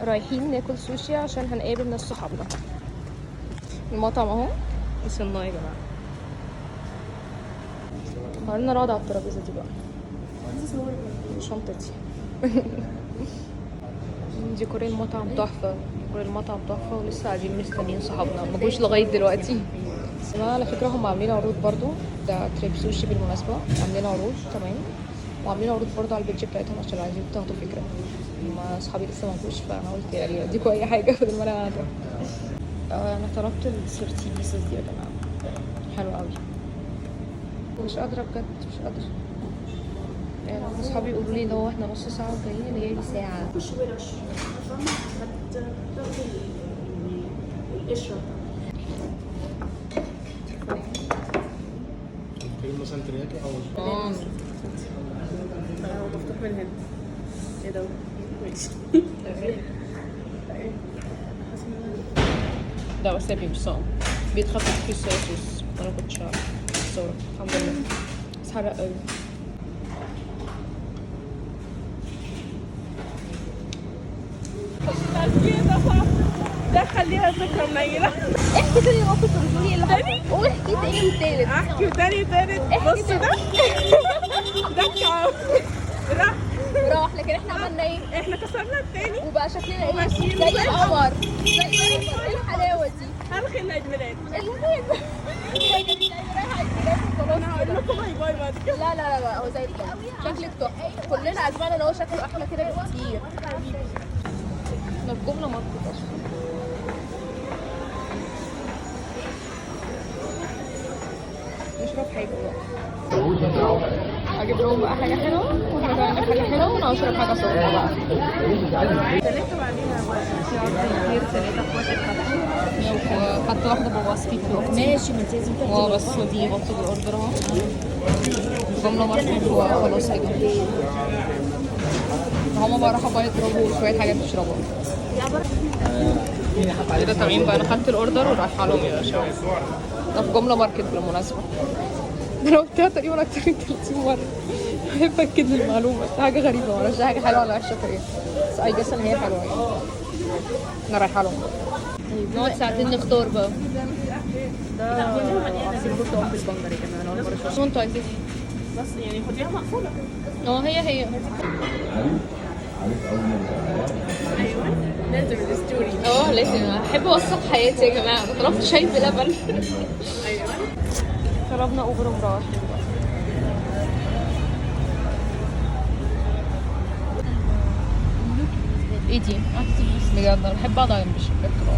رايحين ناكل سوشي عشان هنقابل ناس صحابنا. المطعم اهو، وصلنا يا جماعه. خلينا نقعد على الترابيزه دي بقى. شنطتي. ديكور المطعم تحفه، ديكور المطعم تحفه، ولسه قاعدين مستنيين صحابنا ما جوش لغايه دلوقتي. بس على فكره هم عاملين عروض برضو، ده تريب سوشي بالمناسبه، عاملين عروض تمام، وعاملين عروض برضو على البيدج بتاعتهم عشان عايزين تاخدوا فكره. هما اصحابي لسه ما جوش، فانا قلت يعني اديكوا اي حاجه بدل ما انا قاعده. انا طلبت السيرتي بيسز دي يا جماعه، حلوه قوي. مش قادره بجد، مش قادره. اصحابي يقولوا لي لو احنا نص ساعه وجايين، اللي هي دي ساعه. القشره مثلا ترياكي او مفتوح من هنا. ايه ده؟ ماشي. ده وسابي مش صعب، بيتخفف فيه الصويا صوص، انا كنتش صورة الحمد لله، بس حرق قوي. ده خليها ذكرى منيلة. احكي تاني موقف بتقولي اللي حصل، واحكي تاني وتالت. احكي تاني وتالت. بص ده كعب راح، لكن احنا عملنا ايه؟ احنا كسرنا التاني وبقى شكلنا ايه؟ زي القمر، زي القمر. ايه الحلاوة دي؟ هلغي العيد ميلاد. العيد انا هقول لكم باي باي بعد كده. لا هو زي الفل، شكلك تحفة، كلنا عجبنا ان هو شكله احلى كده بكتير. احنا في جملة ماركت اصلا. نشرب حاجة بقى، اجيب لهم بقى حاجة حلوة، واحنا كمان نجيب حاجة حلوة، وانا اشرب حاجة سخنة بقى. 3 بعديها في عرض كتير، 3 في واحد حتى. خدت واحدة بواسطي ماشي، ما انت لازم تاخدي بس دي بطل الاوردر اهو. جملة ماركت وخلاص كده. هما بقى راحوا بقى يضربوا شوية حاجات يشربوها. كده تمام بقى، انا خدت الاوردر ورايحة لهم يا شباب. ده في جملة ماركت بالمناسبة. انا قلتها تقريبا اكتر من 30 مرة. بحب اكد المعلومة، حاجة غريبة، معرفش حاجة حلوة ولا وحشة فيا، بس اي جس ان هي حلوة يعني. انا رايحة لهم. طيب نقعد ساعتين نختار بقى. ده عصير برتقال بالبنجر يا جماعة، انا اول مرة اشوفه. وانتوا عايزين بس يعني خديها مقفولة. هي ايوه لازم الستوري. لازم، احب اوثق حياتي يا جماعة. انا طلبت شاي بلبن. ايوه طلبنا اوبر ومروحين. ايه دي؟ بجد انا بحب اقعد على جنب الشباك كده.